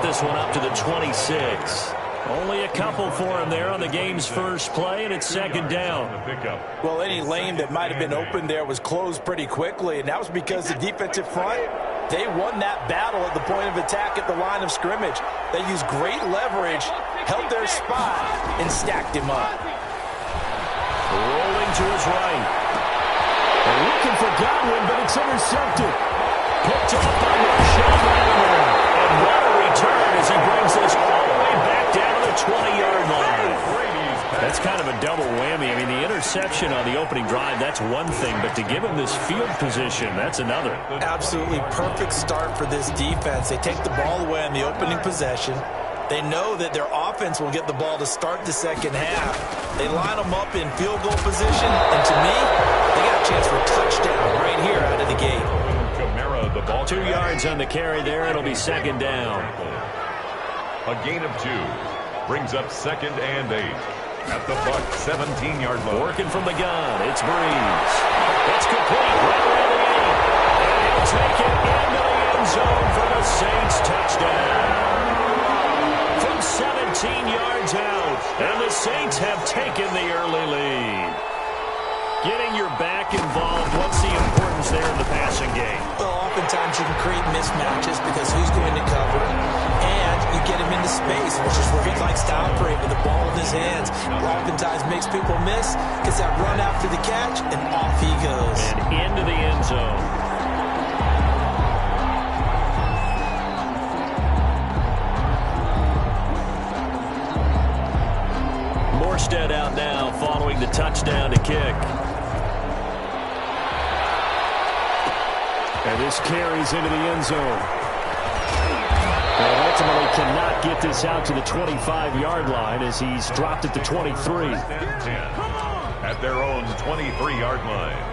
this one up to the 26. Only a couple for him there on the game's first play, and it's second down. Well, any lane that might have been open there was closed pretty quickly, and that was because the defensive front, they won that battle at the point of attack at the line of scrimmage. They used great leverage, held their spot, and stacked him up. Rolling to his right. They're looking for Godwin, but it's intercepted. Picked off by Marshawn Lattimore. And what a return as he brings this all the way back down to the 20-yard line. That's kind of a double whammy. I mean, the interception on the opening drive, that's one thing, but to give him this field position, that's another. Absolutely perfect start for this defense. They take the ball away on the opening possession. They know that their offense will get the ball to start the second half. They line them up in field goal position, and to me, they got a chance for a touchdown right here out of the gate. Kamara, the ball 2 yards on the carry there. It'll be second down. A gain of 2 brings up second and 8 at the Buck 17-yard line. Working from the gun, it's Breeze. It's complete right around the 8. And he'll take it into the end zone for the Saints touchdown. From 17 yards out, and the Saints have taken the early lead. Getting your back involved, what's the importance there in the passing game? Well, oftentimes you can create mismatches because who's going to cover it, and you get him into space, which is where he likes to operate with the ball in his hands. Oftentimes makes people miss, gets that run after the catch, and off he goes. And into the end zone. Morstead out now following the touchdown to kick. And this carries into the end zone. And ultimately cannot get this out to the 25-yard line as he's dropped at the 23. At their own 23-yard line.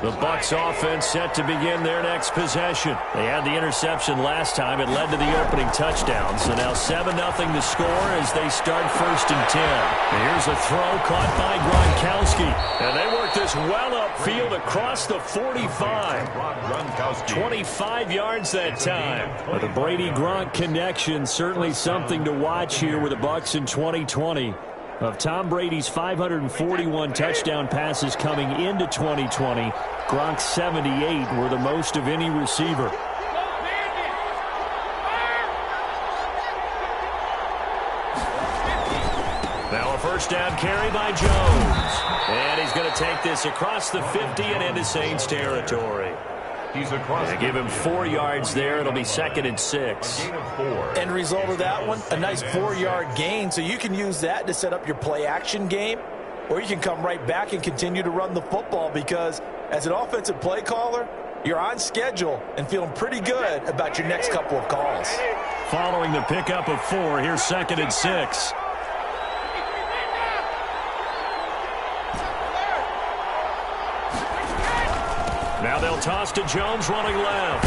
The Bucs offense set to begin their next possession. They had the interception last time. It led to the opening touchdown. So now 7-0 the score as they start first and 10. Here's a throw caught by Gronkowski. And they work this well upfield across the 45. 25 yards that time. But the Brady-Gronk connection, certainly something to watch here with the Bucs in 2020. Of Tom Brady's 541 touchdown passes coming into 2020, Gronk's 78 were the most of any receiver. Now a first down carry by Jones. And he's going to take this across the 50 and into Saints territory. He's across. They give him 4 yards there. It'll be second and 6. End result of that one, a nice 4-yard gain. So you can use that to set up your play action game, or you can come right back and continue to run the football because as an offensive play caller, you're on schedule and feeling pretty good about your next couple of calls. Following the pickup of 4, here's second and 6. Now they'll toss to Jones running left.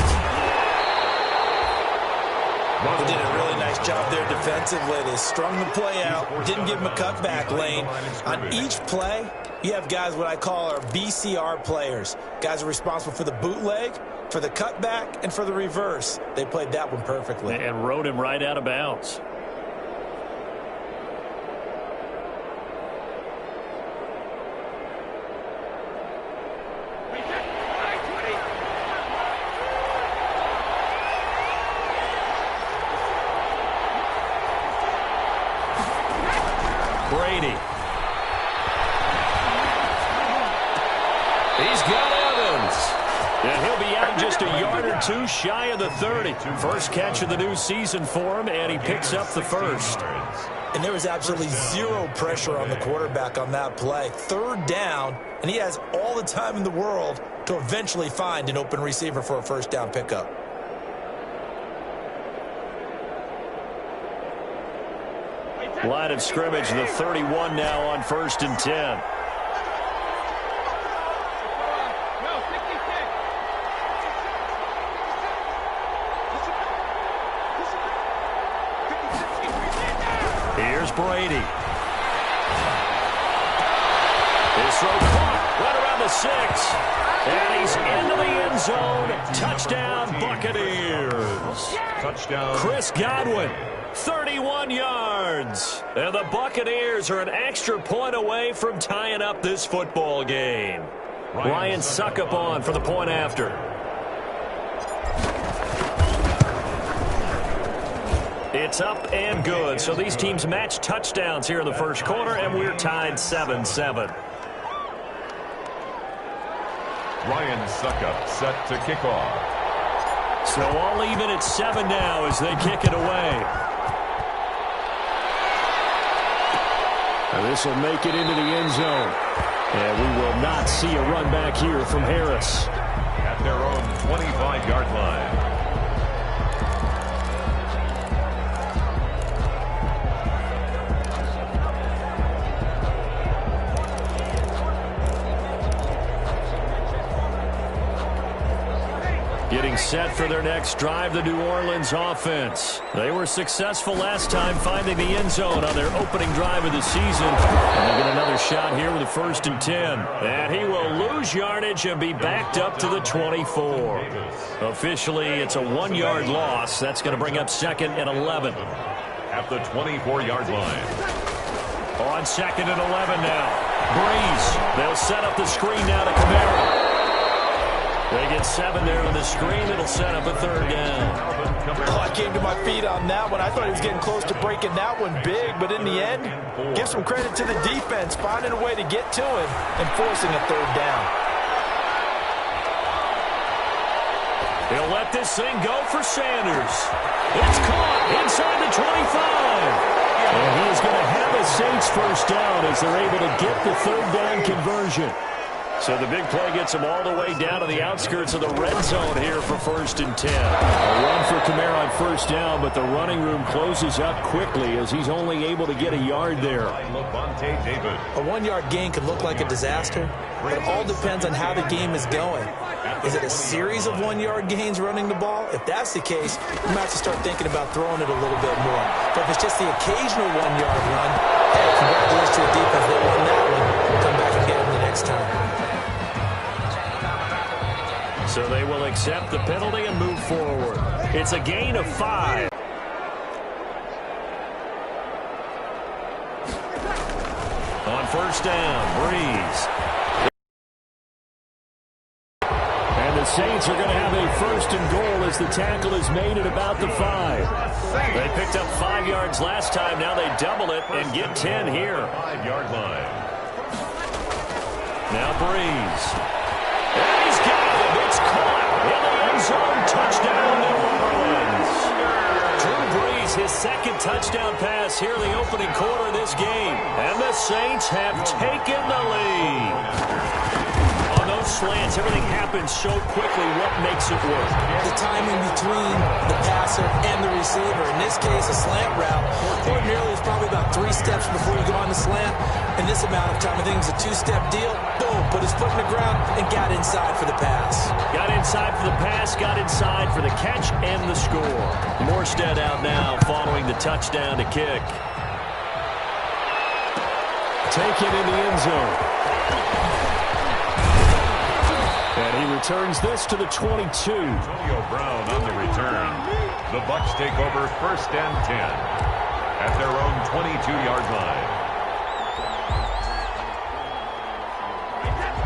They did a really nice job there defensively. They strung the play out, didn't give him a cutback lane. On each play, you have guys what I call our BCR players. Guys are responsible for the bootleg, for the cutback, and for the reverse. They played that one perfectly. And rode him right out of bounds. Brady. He's got Evans. And he'll be out just a yard or two shy of the 30. First catch of the new season for him, and he picks up the first. And there was absolutely zero pressure on the quarterback on that play. Third down, and he has all the time in the world to eventually find an open receiver for a first down pickup. Line of scrimmage, the 31 now on first and 10. Here's Brady. His throw caught right around the 6. And he's into the end zone. Touchdown, Buccaneers. Touchdown. Chris Godwin, 31 yards. And the Buccaneers are an extra point away from tying up this football game. Ryan Suckup on for the point after. It's up and good. So these teams match touchdowns here in the first quarter, and we're tied 7-7. Ryan Suckup set to kick off. So all even at 7 now as they kick it away. And this will make it into the end zone. And we will not see a run back here from Harris. At their own 25-yard line. Getting set for their next drive, the New Orleans offense. They were successful last time finding the end zone on their opening drive of the season. And they get another shot here with a 1st and 10. And he will lose yardage and be backed up to the 24. Officially, it's a 1-yard loss. That's going to bring up 2nd and 11. At the 24-yard line. On 2nd and 11 now. Breeze. They'll set up the screen now to Kamara. They get 7 there on the screen. It'll set up a 3rd down. Oh, I came to my feet on that one. I thought he was getting close to breaking that one big, but in the end, give some credit to the defense, finding a way to get to him and forcing a 3rd down. He'll let this thing go for Sanders. It's caught inside the 25. And he is going to have a Saints 1st down as they're able to get the 3rd down conversion. So the big play gets him all the way down to the outskirts of the red zone here for 1st and 10. A run for Kamara on 1st down, but the running room closes up quickly as he's only able to get a yard there. A 1-yard gain could look like a disaster, but it all depends on how the game is going. Is it a series of 1-yard gains running the ball? If that's the case, you might have to start thinking about throwing it a little bit more. But if it's just the occasional 1-yard run, hey, congratulations to the defense. They won that one. Come back and get them the next time. So they will accept the penalty and move forward. It's a gain of 5. On 1st down, Breeze. And the Saints are going to have a 1st and goal as the tackle is made at about the 5. They picked up 5 yards last time. Now they double it and get 10 here. 5-yard line. Now Breeze. And he's got it. It's caught in the end zone. Touchdown, New Orleans. Drew Brees, his 2nd touchdown pass here in the opening quarter of this game. And the Saints have taken the lead. On those slants, everything happens so quickly. What makes it work? The timing between the passer and the receiver. In this case, a slant route. Ordinarily, it's probably about 3 steps before you go on the slant. In this amount of time, I think it's a 2-step deal. Boom, put his foot in the ground and got inside for the pass. Got inside for the pass, got inside for the catch and the score. Morstead out now following the touchdown to kick. Taken in the end zone. And he returns this to the 22. Antonio Brown on the return. The Bucs take over 1st and 10 at their own 22-yard line.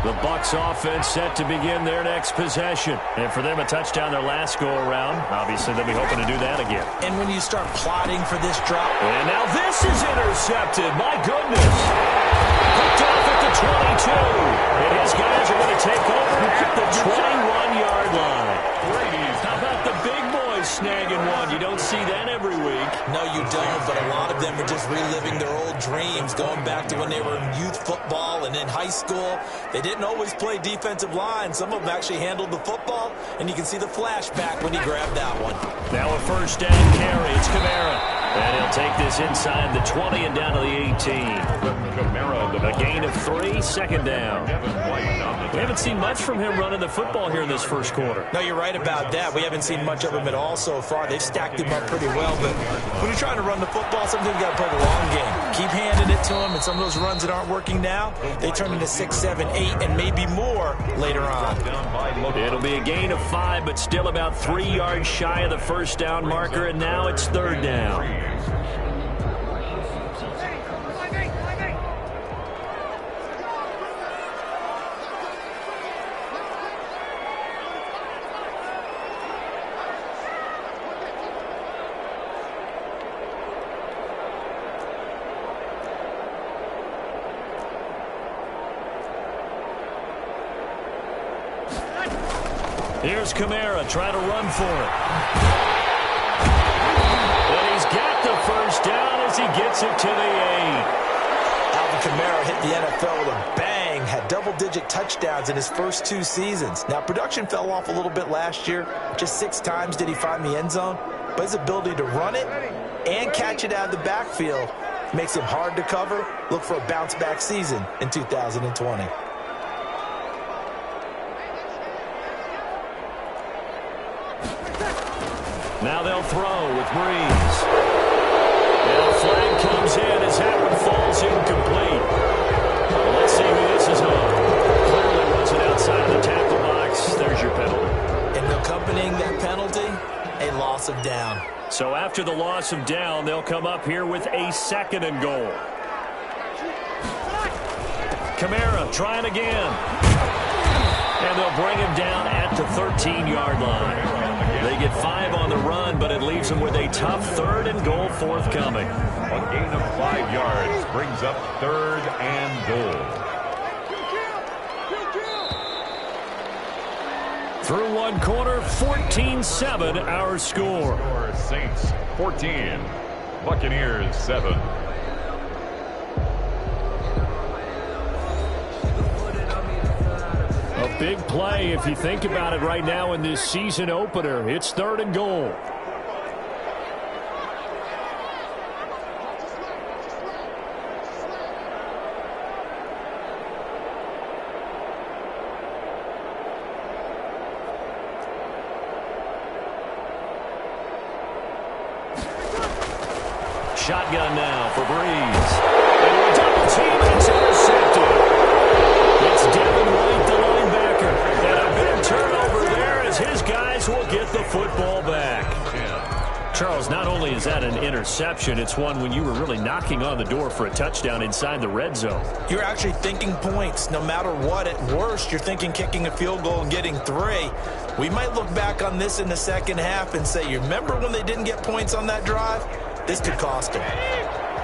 The Bucs offense set to begin their next possession. And for them, a touchdown their last go-around. Obviously, they'll be hoping to do that again. And when you start plotting for this drop. And now this is intercepted. My goodness. Picked off at the 22. And his guys are going to take over at the 21-yard line. How about the big boys snagging one? You don't see that every week. No, you don't, but a lot of them are just reliving their old dreams, going back to when they were in youth football and in high school. They didn't always play defensive line. Some of them actually handled the football, and you can see the flashback when he grabbed that one. Now a 1st down carry. It's Kamara. And he'll take this inside the 20 and down to the 18. A gain of 3, second down. We haven't seen much from him running the football here in this first quarter. No, you're right about that. We haven't seen much of him at all so far. They've stacked him up pretty well, but when you're trying to run the football, sometimes you got to play the long game. Keep handing it to him, and some of those runs that aren't working now, they turn into 6, 7, 8, and maybe more later on. It'll be a gain of 5, but still about 3 yards shy of the first down marker, and now it's third down. Here's Kamara trying to run for it. And he's got the first down as he gets it to the 8. Alvin Kamara hit the NFL with a bang, had double-digit touchdowns in his first 2 seasons. Now, production fell off a little bit last year. Just 6 times did he find the end zone. But his ability to run it and catch it out of the backfield makes him hard to cover. Look for a bounce-back season in 2020. Now they'll throw with Breeze. And a flag comes in as that one falls incomplete. Well, let's see who this is on. Clearly wasn't outside of the tackle box. There's your penalty. And accompanying that penalty, a loss of down. So after the loss of down, they'll come up here with a 2nd and goal. Kamara trying again. And they'll bring him down at the 13-yard line. They get 5 on the run, but it leaves them with a tough 3rd and goal forthcoming. A gain of 5 yards brings up 3rd and goal. Through one quarter, 14-7 our score. Saints 14, Buccaneers 7. A big play if you think about it right now in this season opener. It's 3rd and goal. Shotgun now for Breeze. And a double team, and it's intercepted. It's Devin White, the linebacker. And a big turnover there as his guys will get the football back. Charles, not only is that an interception, it's one when you were really knocking on the door for a touchdown inside the red zone. You're actually thinking points no matter what. At worst, you're thinking kicking a field goal and getting 3. We might look back on this in the second half and say, you remember when they didn't get points on that drive? This could cost them.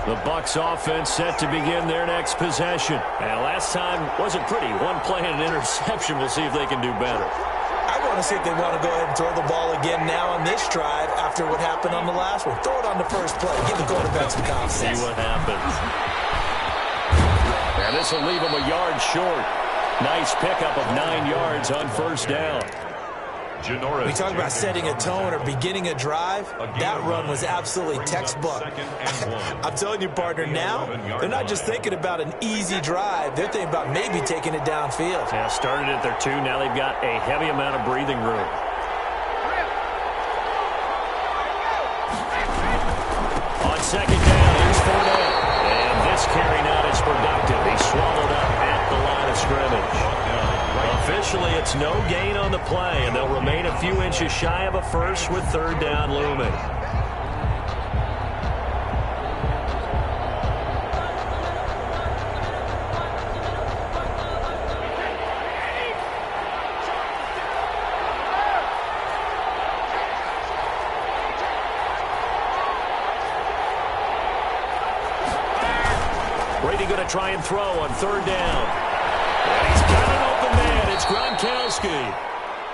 The Bucs offense set to begin their next possession. And last time wasn't pretty. One play and an interception. We'll see if they can do better. I want to see if they want to go ahead and throw the ball again now on this drive after what happened on the last one. Throw it on the first play. Give the quarterback some confidence. See what happens. And this will leave them a yard short. Nice pickup of 9 yards on first down. We talk about setting a tone or beginning a drive. That run was absolutely textbook. I'm telling you, partner, now they're not just thinking about an easy drive. They're thinking about maybe taking it downfield. Yeah, started at their 2. Now they've got a heavy amount of breathing room. On second down, here's Fournette. And this carry not as productive. He swallowed up at the line of scrimmage. Officially, it's no gain on the play, and they'll remain a few inches shy of a first with 3rd down looming. Brady going to try and throw on 3rd down. And he's got an open man. It's Gronkowski.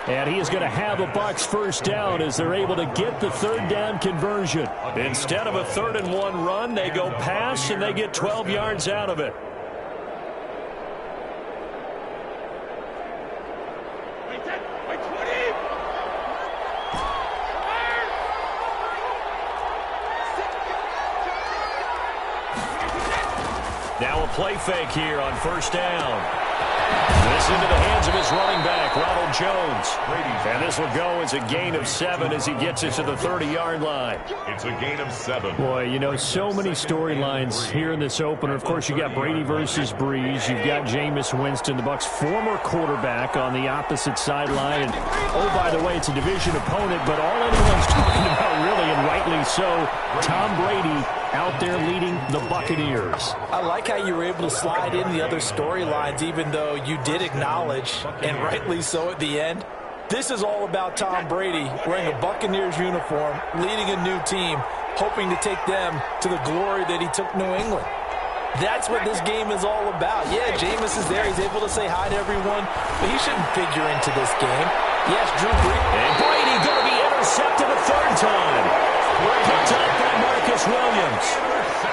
And he is going to have a Bucs first down as they're able to get the 3rd down conversion. Instead of a 3rd and 1 run, they go pass and they get 12 yards out of it. Now a play fake here on first down. This into the hands of his running back, Ronald Jones. And this will go as a gain of 7 as he gets it to the 30-yard line. It's a gain of 7. Boy, you know, so many storylines here in this opener. Of course, you got Brady versus Breeze. You've got Jameis Winston, the Bucs' former quarterback, on the opposite sideline. And, oh, by the way, it's a division opponent, but all anyone's talking about, really, and rightly so, Tom Brady out there leading the Buccaneers. I like how you were able to slide in the other storylines, even though you did acknowledge, and rightly so at the end, this is all about Tom Brady wearing a Buccaneers uniform, leading a new team, hoping to take them to the glory that he took New England. That's what this game is all about. Yeah, Jameis is there. He's able to say hi to everyone, but he shouldn't figure into this game. Yes, Drew Brees. And Brady going to be intercepted a third time. Picked up by Marcus Williams.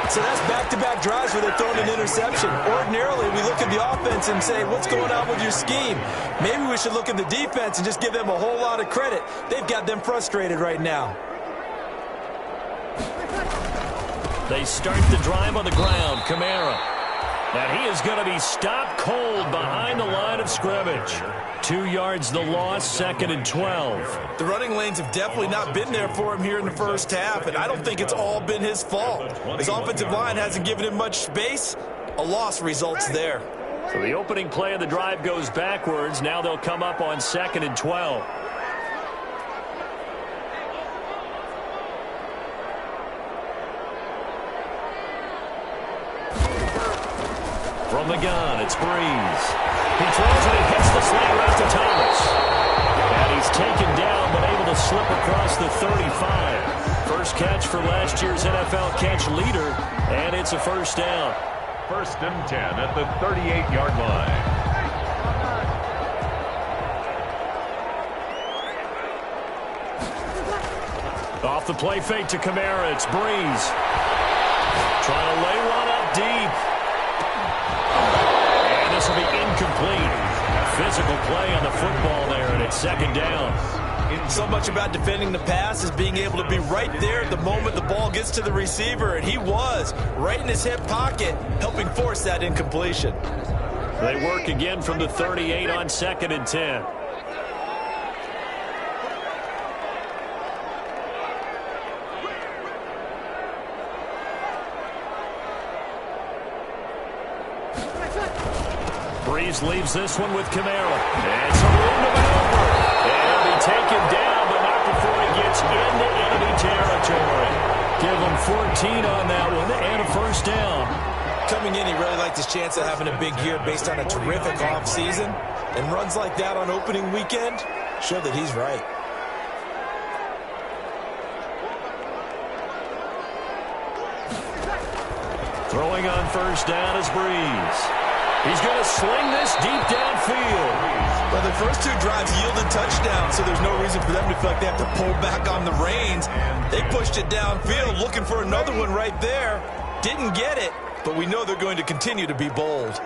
So that's back-to-back drives where they're throwing an interception. Ordinarily, we look at the offense and say, what's going on with your scheme? Maybe we should look at the defense and just give them a whole lot of credit. They've got them frustrated right now. They start the drive on the ground. Kamara. And he is going to be stopped cold behind the line of scrimmage. 2 yards the loss, 2nd and 12. The running lanes have definitely not been there for him here in the first half, and I don't think it's all been his fault. His offensive line hasn't given him much space. A loss results there. So the opening play of the drive goes backwards. Now they'll come up on 2nd and 12. From the gun, it's Breeze. He throws and he hits the slant right to Thomas. And he's taken down, but able to slip across the 35. First catch for last year's NFL catch leader, and it's a first down. 1st and 10 at the 38-yard line. Off the play fake to Kamara, it's Breeze. Trying to lay one up deep. And this will be incomplete. Physical play on the football there, and it's 2nd down. So much about defending the pass is being able to be right there at the moment the ball gets to the receiver, and he was right in his hip pocket, helping force that incompletion. They work again from the 38 on 2nd and 10. Breeze leaves this one with Kamara. And some room to maneuver. And he'll be taken down, but not before he gets into enemy territory. Give him 14 on that one and a first down. Coming in, he really liked his chance of having a big year based on a terrific offseason. And runs like that on opening weekend show that he's right. Throwing on first down is Breeze. He's going to sling this deep downfield. Well, the first 2 drives yielded touchdowns, so there's no reason for them to feel like they have to pull back on the reins. They pushed it downfield, looking for another one right there. Didn't get it, but we know they're going to continue to be bold.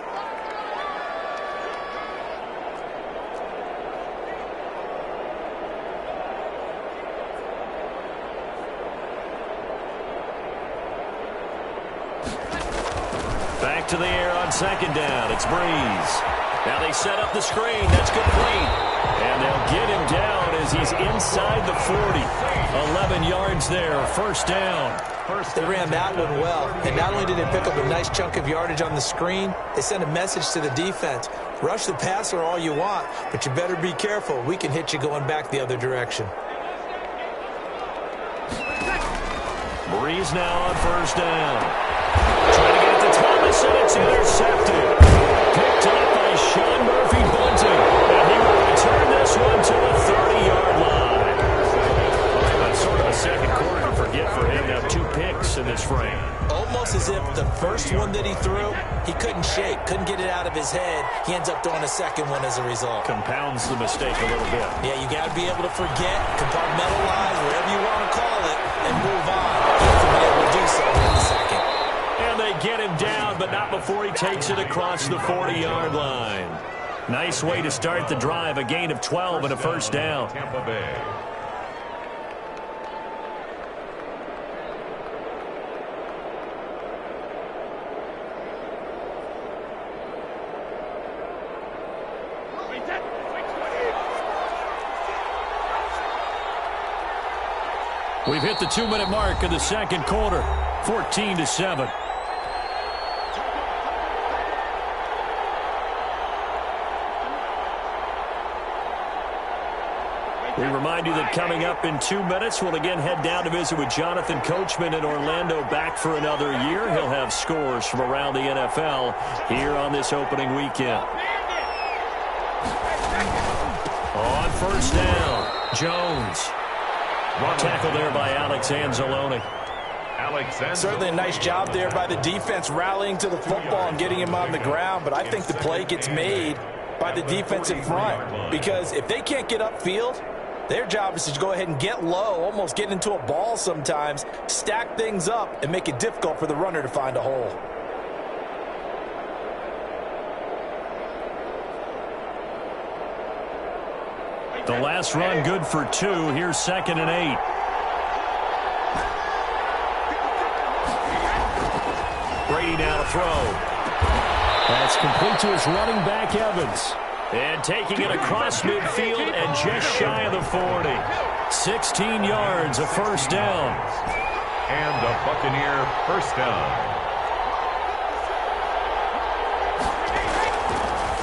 Back to the air on 2nd down. It's Breeze. Now they set up the screen. That's complete. And they'll get him down as he's inside the 40. 11 yards there. First down. They ran that one well. And not only did they pick up a nice chunk of yardage on the screen, they sent a message to the defense. Rush the passer all you want, but you better be careful. We can hit you going back the other direction. Breeze now on first down. Trying to get it to Thomas, and it's intercepted. Picked up by Sean Murphy Bunting, and he will return this one to the 30-yard line. That's sort of a second quarter to forget for him to have 2 picks in this frame. Almost as if the first one that he threw, he couldn't shake, couldn't get it out of his head. He ends up throwing a second one as a result. Compounds the mistake a little bit. Yeah, you got to be able to forget, compartmentalize, whatever you want to call it, and move on. He hasn't been able to do so in the second. And they get him down, but not before he takes it across the 40-yard line. Nice way to start the drive, a gain of 12 and a first down. Tampa Bay. We've hit the 2-minute mark of the second quarter, 14-7. We remind you that coming up in 2 minutes, we'll again head down to visit with Jonathan Coachman in Orlando, back for another year. He'll have scores from around the NFL here on this opening weekend. On first down, Jones. Tackle there by Alex Anzalone. Certainly a nice job there by the defense rallying to the football and getting him on the ground, but I think the play gets made by the defensive front, because if they can't get upfield, their job is to go ahead and get low, almost get into a ball sometimes, stack things up, and make it difficult for the runner to find a hole. The last run good for 2. Here's 2nd and 8. Brady now to throw. That's complete to his running back, Evans. And taking it across midfield and just shy of the 40. 16 yards, a first down. And a Buccaneer first down.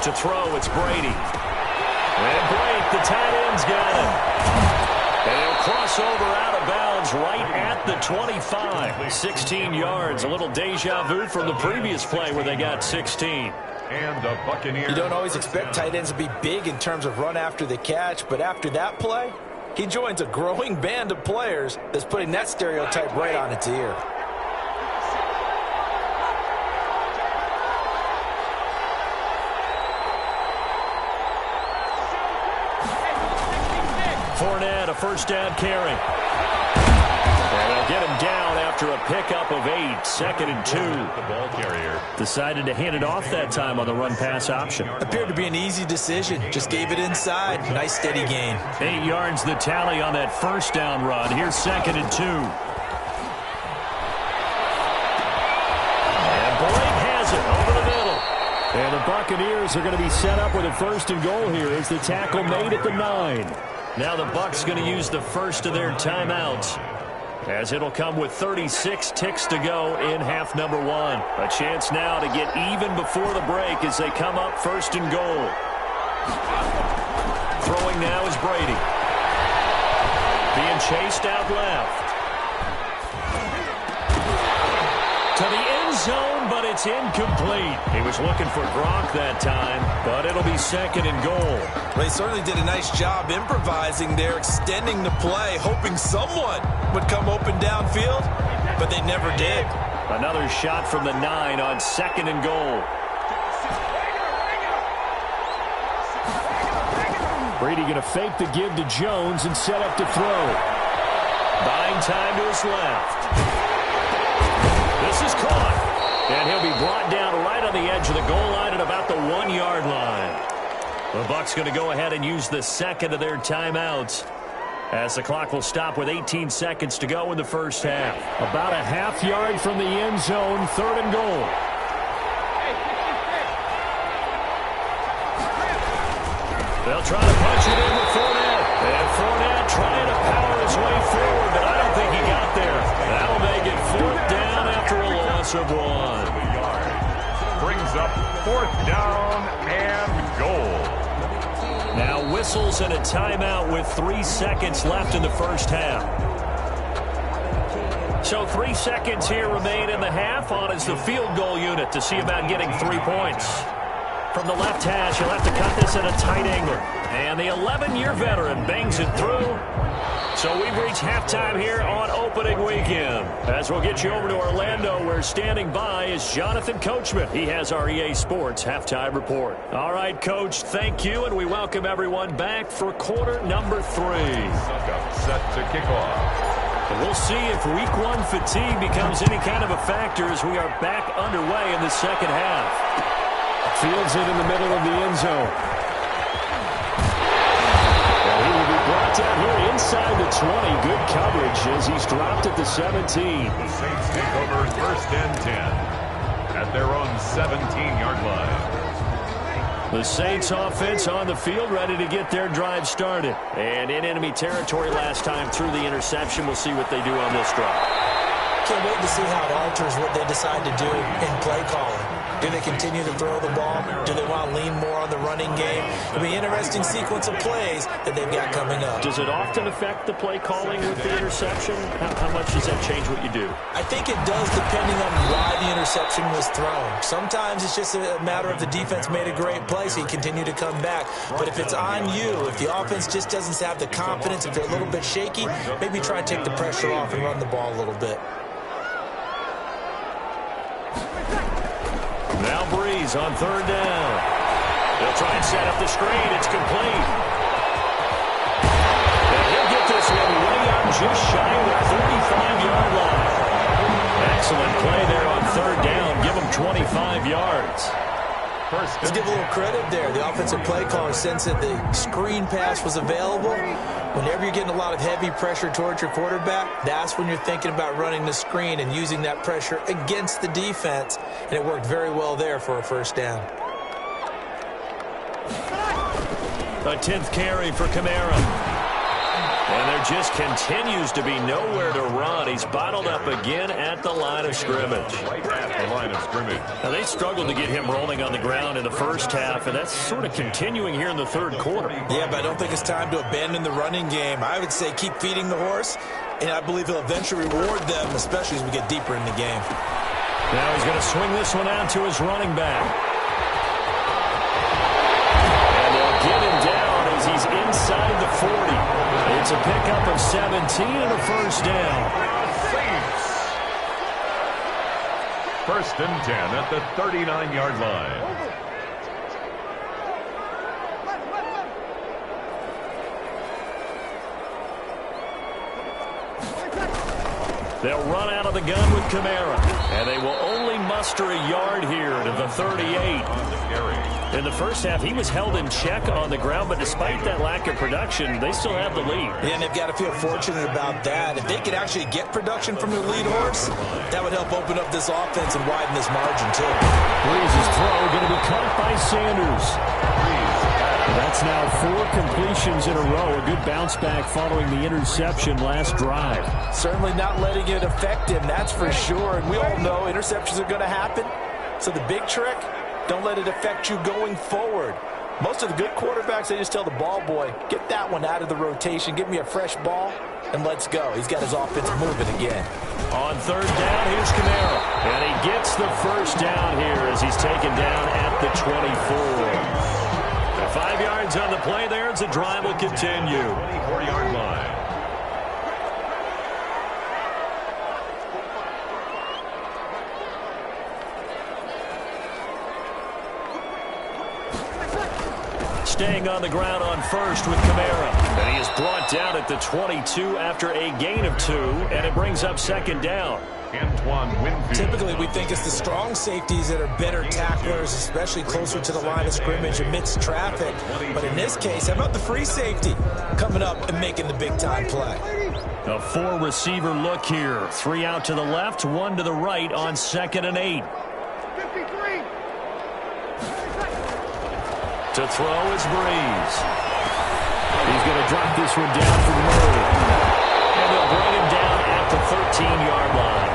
To throw, it's Brady. And Blake, the tight end's got it. And he'll cross over out of bounds right at the 25. 16 yards, a little deja vu from the previous play where they got 16. And a Buccaneer. You don't always expect tight ends to be big in terms of run after the catch, but after that play, he joins a growing band of players that's putting that stereotype right on its ear. Fournette, a first down carry. And they'll get him down after a pickup of 8. 2nd and 2. The ball carrier Decided to hand it off that time on the run-pass option. Appeared to be an easy decision. Just gave it inside. Nice steady gain. 8 yards the tally on that first down run. Here's 2nd and 2. And Blake has it over the middle. And the Buccaneers are going to be set up with a 1st and goal here as the tackle made at the 9. Now the Bucs going to use the first of their timeouts, as it'll come with 36 ticks to go in half number 1. A chance now to get even before the break as they come up 1st and goal. Throwing now is Brady. Being chased out left. To the end zone, but it's incomplete. He was looking for Gronk that time, but it'll be 2nd and goal. Well, he certainly did a nice job improvising there, extending the play, hoping someone would come open downfield, but they never did. Another shot from the 9 on 2nd and goal. Brady going to fake the give to Jones and set up to throw. Buying time to his left. This is caught, and he'll be brought down right on the edge of the goal line at about the 1-yard line. The Bucs going to go ahead and use the 2nd of their timeouts, as the clock will stop with 18 seconds to go in the first half. About a half yard from the end zone, 3rd and goal. They'll try to punch it in with Fournette. And Fournette trying to power his way forward, but I don't think he got there. That'll make it 4th down after a loss of 1. brings up 4th down and goal. Now whistles and a timeout with 3 seconds left in the first half. So 3 seconds here remain in the half. On is the field goal unit to see about getting 3 points. From the left hash, he'll have to cut this at a tight angle. And the 11-year veteran bangs it through. So we've reached halftime here on opening weekend. As we'll get you over to Orlando, where standing by is Jonathan Coachman. He has our EA Sports halftime report. All right, Coach, thank you, and we welcome everyone back for quarter number 3. Set to kick off. We'll see if week 1 fatigue becomes any kind of a factor as we are back underway in the second half. Fields it in the middle of the end zone. And he will be brought down here inside the 20. Good coverage as he's dropped at the 17. The Saints take over 1st and 10 at their own 17-yard line. The Saints offense on the field, ready to get their drive started. And in enemy territory last time through the interception. We'll see what they do on this drive. Can't wait to see how it alters what they decide to do in play calling. Do they continue to throw the ball? Do they want to lean more on the running game? It'll be an interesting sequence of plays that they've got coming up. Does it often affect the play calling with the interception? How much does that change what you do? I think it does depending on why the interception was thrown. Sometimes it's just a matter of the defense made a great play, so you continue to come back. But if it's on you, if the offense just doesn't have the confidence, if they're a little bit shaky, maybe try and take the pressure off and run the ball a little bit. Now Breeze on third down. They'll try and set up the screen. It's complete. And he'll get this one way out just shy of the 35-yard line. Excellent play there on third down. Give him 25 yards. Let's give a little credit there. The offensive play caller sensed that the screen pass was available. Whenever you're getting a lot of heavy pressure towards your quarterback, that's when you're thinking about running the screen and using that pressure against the defense. And it worked very well there for a first down. A 10th carry for Kamara. And there just continues to be nowhere to run. He's bottled up again at the line of scrimmage. Right at the line of scrimmage. Now, they struggled to get him rolling on the ground in the first half, and that's sort of continuing here in the third quarter. Yeah, but I don't think it's time to abandon the running game. I would say keep feeding the horse, and I believe he'll eventually reward them, especially as we get deeper in the game. Now he's going to swing this one out to his running back. And they'll get him down as he's inside the 40. It's a pickup of 17 and a first down. First and 10 at the 39-yard line. They'll run out of the gun with Kamara. And they will only muster a yard here to the 38. In the first half, he was held in check on the ground, but despite that lack of production, they still have the lead. Yeah, and they've got to feel fortunate about that. If they could actually get production from their lead horse, that would help open up this offense and widen this margin, too. Breeze's throw going to be caught by Sanders. That's now 4 completions in a row. A good bounce back following the interception last drive. Certainly not letting it affect him, that's for sure. And we all know interceptions are going to happen. So the big trick, don't let it affect you going forward. Most of the good quarterbacks, they just tell the ball boy, get that one out of the rotation, give me a fresh ball, and let's go. He's got his offense moving again. On third down, here's Kamara. And he gets the first down here as he's taken down at the 24. 5 yards on the play there as the drive will continue. 24-yard line. Staying on the ground on first with Kamara. And he is brought down at the 22 after a gain of 2, and it brings up second down. Typically, we think it's the strong safeties that are better tacklers, especially closer to the line of scrimmage amidst traffic. But in this case, how about the free safety coming up and making the big-time play? A 4-receiver look here. 3 out to the left, 1 to the right on 2nd and 8. 53. To throw is Breeze. He's going to drop this one down for Murray. And they'll bring him down at the 13-yard line.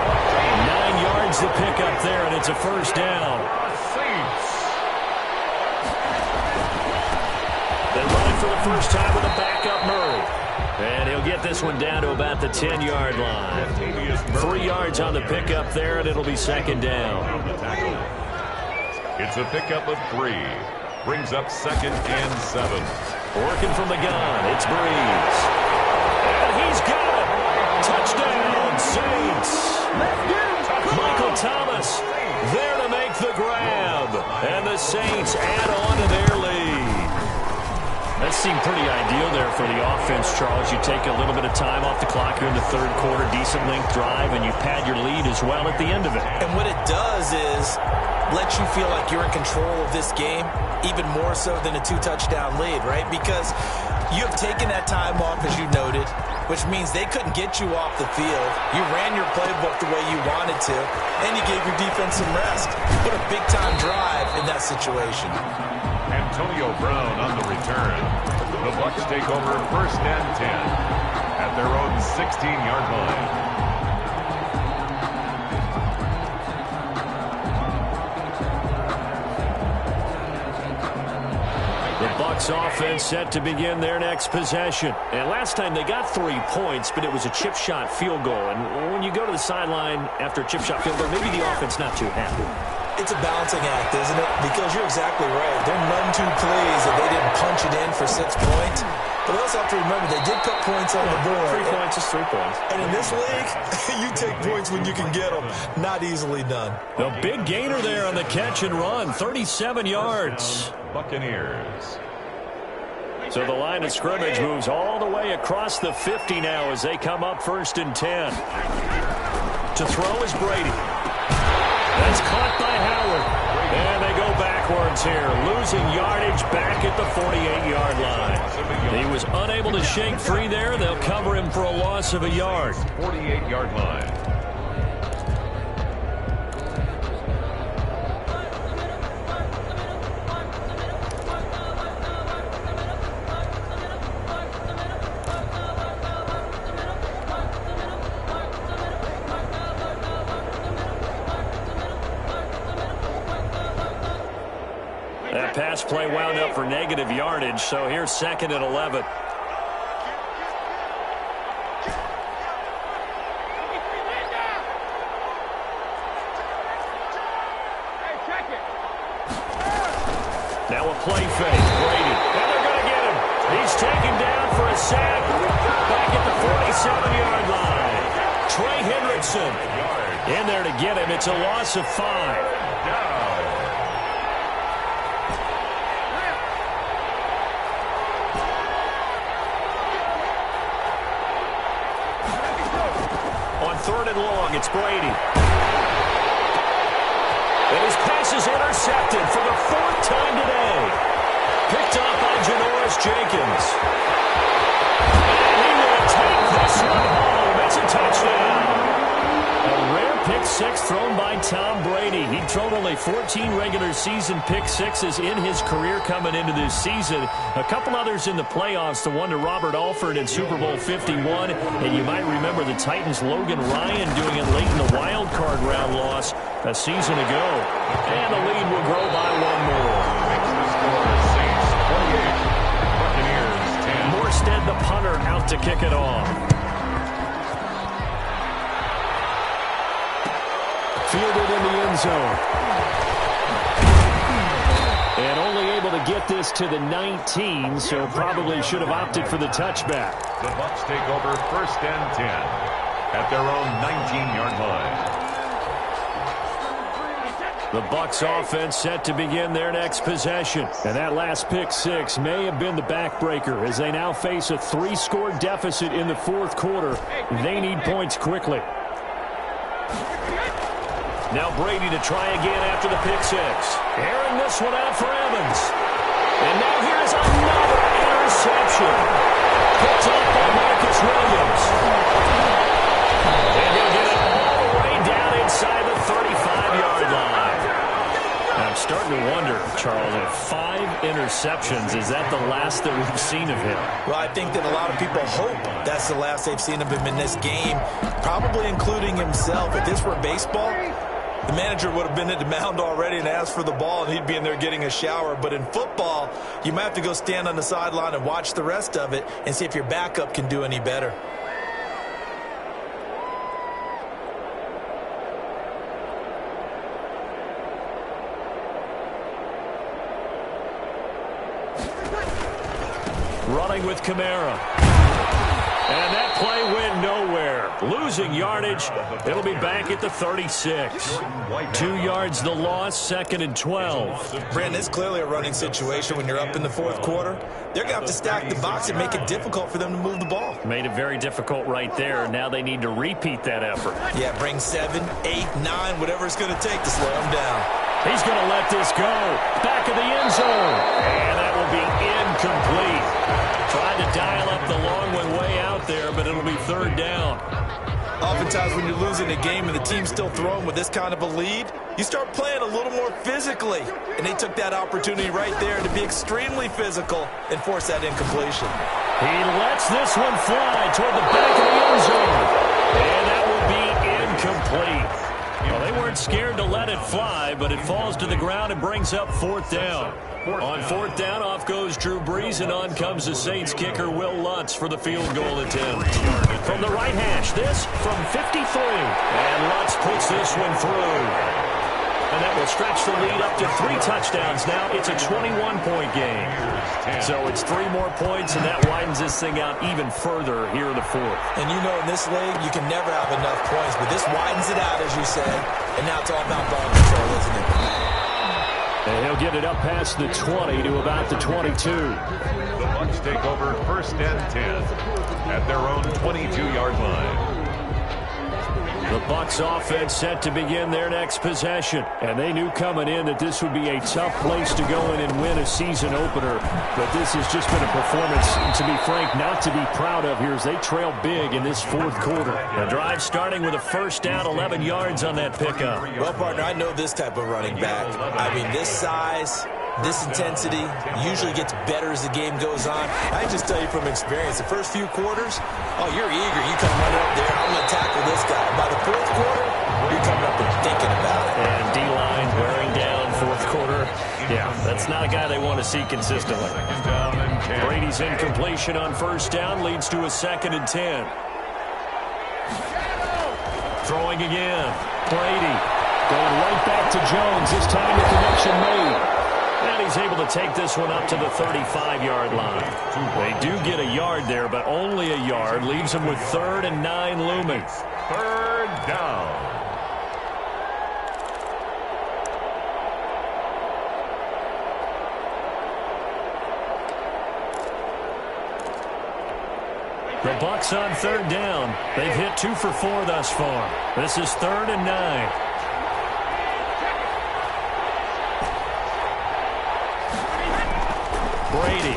9 yards to pick up there, and it's a first down. They run it for the first time with a backup Murray. And he'll get this one down to about the 10-yard line. 3 yards on the pickup there, and it'll be second down. It's a pickup of 3. Brings up 2nd and 7. Working from the gun, it's Breeze. And he's got it. Touchdown, Saints. Michael Thomas there to make the grab. And the Saints add on to their lead. That seemed pretty ideal there for the offense, Charles. You take a little bit of time off the clock here in the third quarter, decent length drive, and you pad your lead as well at the end of it. And what it does is let you feel like you're in control of this game, even more so than a 2-touchdown lead, right? Because you have taken that time off, as you noted, which means they couldn't get you off the field. You ran your playbook the way you wanted to, and you gave your defense some rest. What a big-time drive in that situation. Antonio Brown on the return. The Bucs take over 1st and 10 at their own 16-yard line. The Bucs offense set to begin their next possession. And last time they got 3 points, but it was a chip shot field goal. And when you go to the sideline after a chip shot field goal, maybe the offense not too happy. It's a balancing act, isn't it? Because you're exactly right. They're none too pleased that they didn't punch it in for 6 points. But we also have to remember they did put points on the board. 3 points is 3 points. And in this league, you take points when you can get them. Not easily done. The big gainer there on the catch and run, 37 yards. Buccaneers. So the line of scrimmage moves all the way across the 50 now as they come up 1st and 10. To throw is Brady. That's caught by Howard. And they go backwards here, losing yardage back at the 48-yard line. He was unable to shake free there. They'll cover him for a loss of a yard. 48-yard line. That pass play wound up for negative yardage, so here's 2nd and 11. Now a play fake. Brady. And they're going to get him. He's taken down for a sack. Back at the 47-yard line. Trey Hendrickson in there to get him. It's a loss of 5. On 3rd and long, it's Brady. And his pass is intercepted for the 4th time today. Picked up by Janoris Jenkins. And he will take this one home. It's a touchdown. A rare pick six thrown by Tom Brady. He'd thrown only 14 regular season pick sixes in his career coming into this season. A couple others in the playoffs, the one to Robert Alford in Super Bowl 51. And you might remember the Titans' Logan Ryan doing it late in the wild card round loss a season ago. And the lead will grow by 1 more. Morstead, the punter, out to kick it off. Fielded in the end zone. And only able to get this to the 19, so probably should have opted for the touchback. The Bucs take over 1st and 10 at their own 19-yard line. The Bucs offense set to begin their next possession. And that last pick six may have been the backbreaker as they now face a 3-score deficit in the 4th quarter. They need points quickly. Now Brady to try again after the pick six. Airing this one out for Evans. And now here's another interception. Picked up by Marcus Williams. And he'll get it all the way down inside the 35-yard line. I'm starting to wonder, Charles, if 5 interceptions, is that the last that we've seen of him? Well, I think that a lot of people hope that's the last they've seen of him in this game, probably including himself. If this were baseball, the manager would have been at the mound already and asked for the ball, and he'd be in there getting a shower. But in football, you might have to go stand on the sideline and watch the rest of it and see if your backup can do any better. Running with Kamara. And that play went nowhere. Losing yardage. It'll be back at the 36. 2 yards the loss, 2nd and 12. Brandon, it's clearly a running situation when you're up in the 4th quarter. They're going to have to stack the box and make it difficult for them to move the ball. Made it very difficult right there. Now they need to repeat that effort. Yeah, bring 7, 8, 9, whatever it's going to take to slow them down. He's going to let this go. Back of the end zone. And that will be incomplete. Trying to dial up the long one way out there, but it'll be 3rd down. Oftentimes when you're losing a game and the team's still throwing with this kind of a lead, You start playing a little more physically. And they took that opportunity right there to be extremely physical and force that incompletion. He lets this one fly toward the back of the end zone. And that will be incomplete. Well, they weren't scared to let it fly, but it falls to the ground and brings up fourth down. On fourth down, off goes Drew Brees, and on comes the Saints kicker, Will Lutz, for the field goal attempt. From the right hash, this from 53. And Lutz puts this one through. And that will stretch the lead up to 3 touchdowns now. It's a 21-point game. So it's 3 more points, and that widens this thing out even further here in the fourth. And you know in this league, you can never have enough points, but this widens it out, as you said. And now it's all about ball control, isn't it? And he'll get it up past the 20 to about the 22. The Bucs take over first and 10 at their own 22-yard line. The Bucs offense set to begin their next possession. And they knew coming in that this would be a tough place to go in and win a season opener. But this has just been a performance, to be frank, not to be proud of here as they trail big in this fourth quarter. The drive starting with a first down, 11 yards on that pickup. Well, partner, I know this type of running back. I mean, this size, this intensity usually gets better as the game goes on. I can just tell you from experience, the first few quarters, oh, you're eager. You come running up there, I'm going to tackle this guy. By the fourth quarter, you're coming up and thinking about it. And D-line wearing down fourth quarter. Yeah, that's not a guy they want to see consistently. Brady's incompletion on first down leads to a 2nd and 10. Throwing again. Brady going right back to Jones. This time the connection made. And he's able to take this one up to the 35-yard line. They do get a yard there, but only a yard. Leaves them with 3rd and 9 looming. 3rd down. The Bucs on 3rd down. They've hit 2 for 4 thus far. This is 3rd and 9. Brady.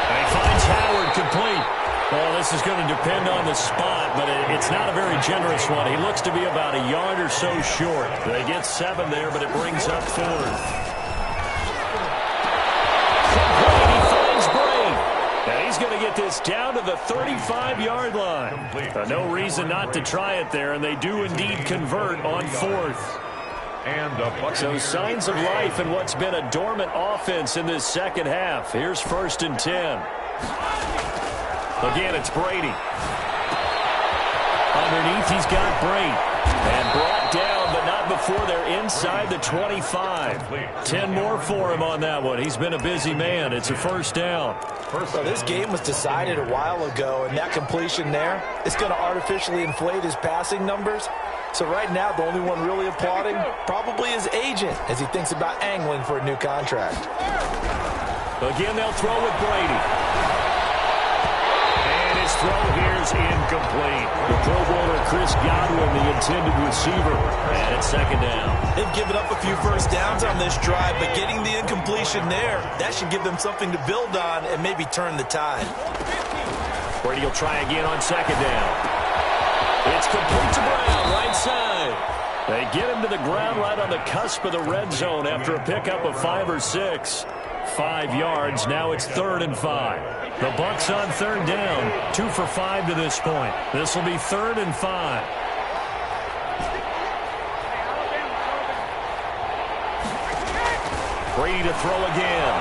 And he finds Howard complete. Well, this is going to depend on the spot, but it's not a very generous one. He looks to be about a yard or so short. They get 7 there, but it brings up 4th. Brady finds Brady. And he's going to get this down to the 35-yard line. No reason not to try it there, and they do indeed convert on 4th. So signs of life in what's been a dormant offense in this second half. Here's 1st and 10. Again, it's Brady. Underneath, he's got Brady. And brought down, but not before they're inside the 25. 10 more for him on that one. He's been a busy man. It's a 1st down. Well, this game was decided a while ago, and that completion there is going to artificially inflate his passing numbers. So right now, the only one really applauding probably his agent as he thinks about angling for a new contract. Again, they'll throw with Brady. And his throw here is incomplete. The Pro Bowler Chris Godwin, the intended receiver. And it's 2nd down. They've given up a few first downs on this drive, but getting the incompletion there, that should give them something to build on and maybe turn the tide. Brady will try again on 2nd down. It's complete to Brown, right side. They get him to the ground right on the cusp of the red zone after a pickup of 5 or 6. 5 yards. Now it's 3rd and 5. The Bucs on 3rd down. 2 for 5 to this point. This will be 3rd and 5. Brady to throw again.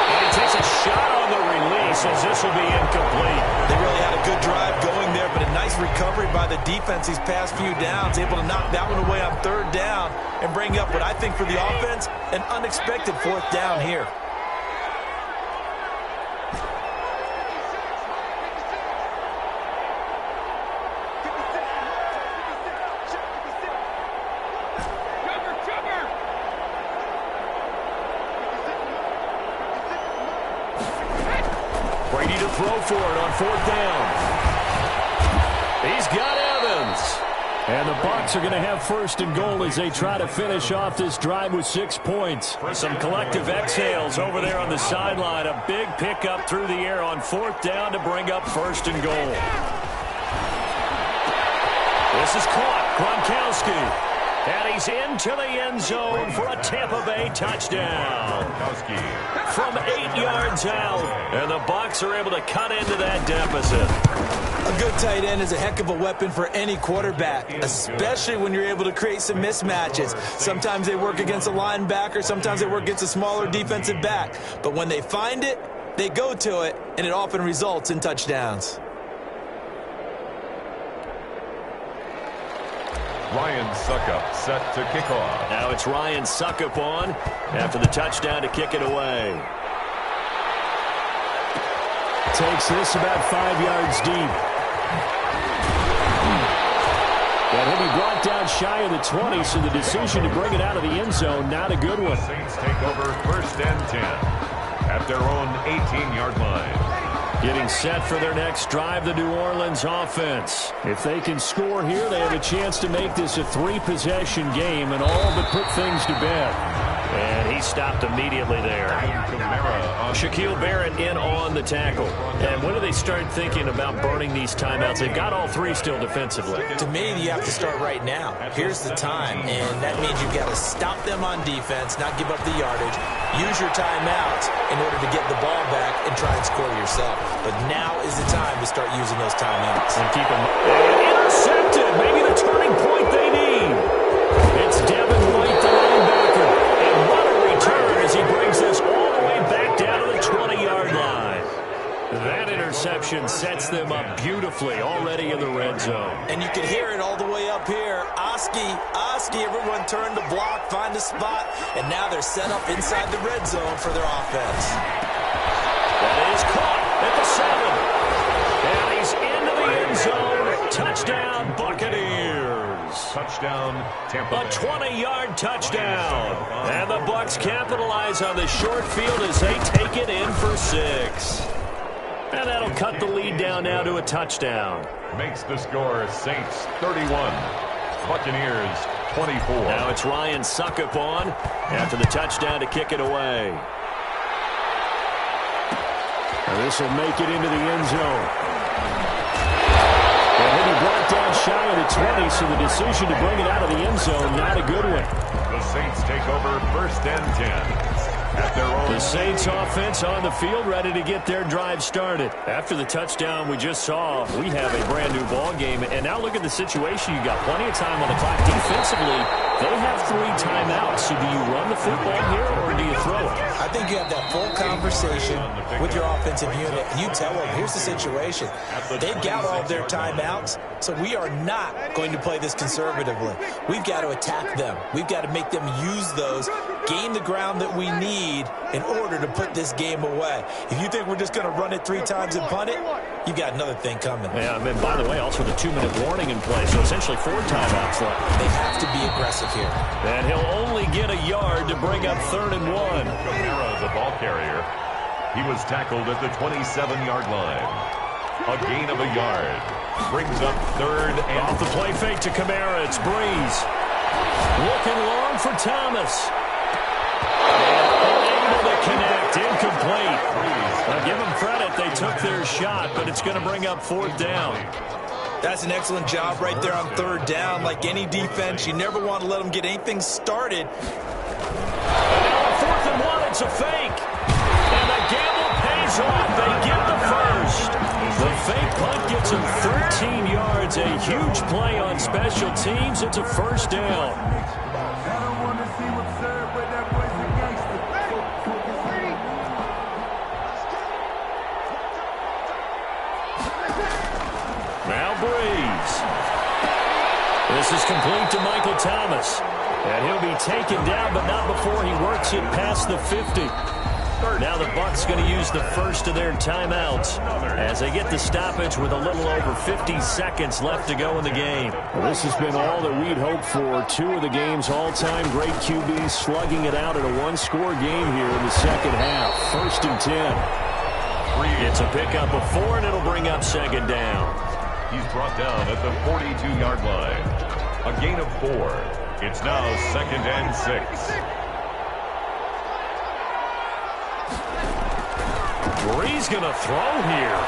And he takes a shot on the release as this will be incomplete. They really had a good drive going there, but a nice recovery by the defense these past few downs, able to knock that one away on 3rd down and bring up what I think for the offense, an unexpected 4th down here. Brady to throw for it on 4th down. He's got Evans. And the Bucs are going to have 1st and goal as they try to finish off this drive with 6 points. Some collective exhales over there on the sideline. A big pickup through the air on 4th down to bring up 1st and goal. This is caught. Gronkowski. And he's into the end zone for a Tampa Bay touchdown. From 8 yards out. And the Bucs are able to cut into that deficit. A good tight end is a heck of a weapon for any quarterback, especially when you're able to create some mismatches. Sometimes they work against a linebacker, sometimes they work against a smaller defensive back. But when they find it, they go to it, and it often results in touchdowns. Ryan Suckup set to kick off. Now it's Ryan Suckup on after the touchdown to kick it away. Takes this about 5 yards deep. And he'll be brought down shy of the 20, so the decision to bring it out of the end zone, not a good one. The Saints take over 1st and 10 at their own 18-yard line. Getting set for their next drive, the New Orleans offense. If they can score here, they have a chance to make this a 3-possession game and all but put things to bed. And he stopped immediately there. Shaquille Barrett in on the tackle. And when do they start thinking about burning these timeouts? They've got all 3 still defensively. To me, you have to start right now. Here's the time, and that means you've got to stop them on defense, not give up the yardage. Use your timeouts in order to get the ball back and try and score yourself. But now is the time to start using those timeouts. And keep them intercepted. Maybe the turning point they need. It's Devin White, the linebacker. And what a return as he brings this all the way back down to the 20-yard line. That interception sets them up beautifully already in the red zone. And you can hear it all the way up here. Oski, everyone turned to block, find a spot, and now they're set up inside the red zone for their offense. That is caught at the 7. And he's into the end zone. Touchdown, Buccaneers. Touchdown, Tampa Bay. A 20-yard touchdown. And the Bucs capitalize on the short field as they take it in for 6. And that'll cut the lead down now to a touchdown. Makes the score Saints 31, Buccaneers 24. Now it's Ryan Suckup on after the touchdown to kick it away. And this will make it into the end zone. And he'll be brought down shy of the 20, so the decision to bring it out of the end zone, not a good one. The Saints take over 1st and 10. At their own. The Saints offense on the field, ready to get their drive started. After the touchdown we just saw, we have a brand new ball game. And now look at the situation. You got plenty of time on the clock. Defensively, they have 3 timeouts. So do you run the football here or do you throw it? I think you have that full conversation with your offensive unit. You tell them, here's the situation. They've got all of their timeouts, so we are not going to play this conservatively. We've got to attack them. We've got to make them use those, gain the ground that we need in order to put this game away. If you think we're just going to run it 3 times and punt it, you got another thing coming. Yeah, and by the way, also the 2-minute warning in play, so essentially 4 timeouts left. They have to be aggressive here. And he'll only get a yard to bring up 3rd and 1. Kamara, the ball carrier. He was tackled at the 27-yard line. A gain of a yard. Brings up 3rd and... Off the play fake to Kamara, it's Breeze. Looking long for Thomas. Unable to connect, incomplete. I'll give them credit, they took their shot, but it's going to bring up 4th down. That's an excellent job right there on 3rd down. Like any defense, you never want to let them get anything started. And now on 4th and 1, it's a fake. And the gamble pays off. They get the first. The fake punt gets them 13 yards. A huge play on special teams. It's a 1st down. Now Breeze. This is complete to Michael Thomas. And he'll be taken down, but not before he works it past the 50. Now the Bucs going to use the first of their timeouts as they get the stoppage with a little over 50 seconds left to go in the game. Well, this has been all that we'd hoped for. 2 of the game's all-time great QBs slugging it out in a 1-score game here in the second half. 1st and 10. It's a pickup of 4, and it'll bring up 2nd down. He's brought down at the 42-yard line. A gain of 4. It's now 2nd and 6. Breeze going to throw here.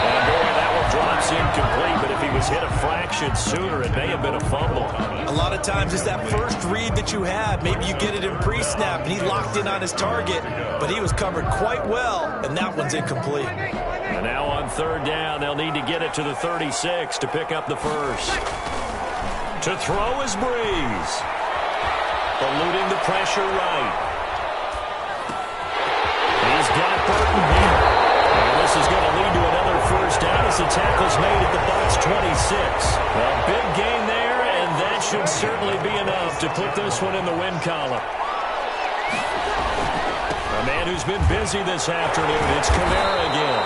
And boy, that will drop is incomplete, but if he was hit a fraction sooner, it may have been a fumble. A lot of times it's that first read that you have. Maybe you get it in pre-snap, and he locked in on his target, but he was covered quite well, and that one's incomplete. And now on third down, they'll need to get it to the 36 to pick up the first. To throw is Breeze. Eluding the pressure right. He's got Burton here. And this is going to lead to another first down as the tackle's made at the Bucs 26. A big gain there, and that should certainly be enough to put this one in the win column. A man who's been busy this afternoon, it's Kamara again.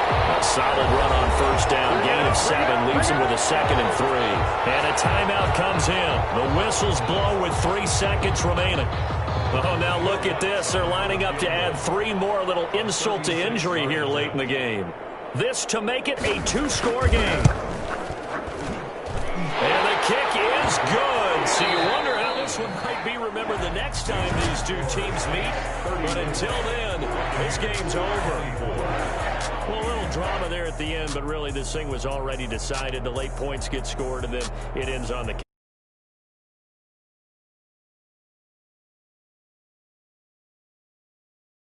A solid run on first down, gain of 7, leaves him with a 2nd and 3. And a timeout comes in. The whistles blow with 3 seconds remaining. Oh, now look at this. They're lining up to add 3 more, little insult to injury here late in the game. This to make it a 2-score game. And the kick is good. So you wonder how this one might be remembered the next time these two teams meet. But until then, this game's over. Well, a little drama there at the end, but really this thing was already decided. The late points get scored, and then it ends on the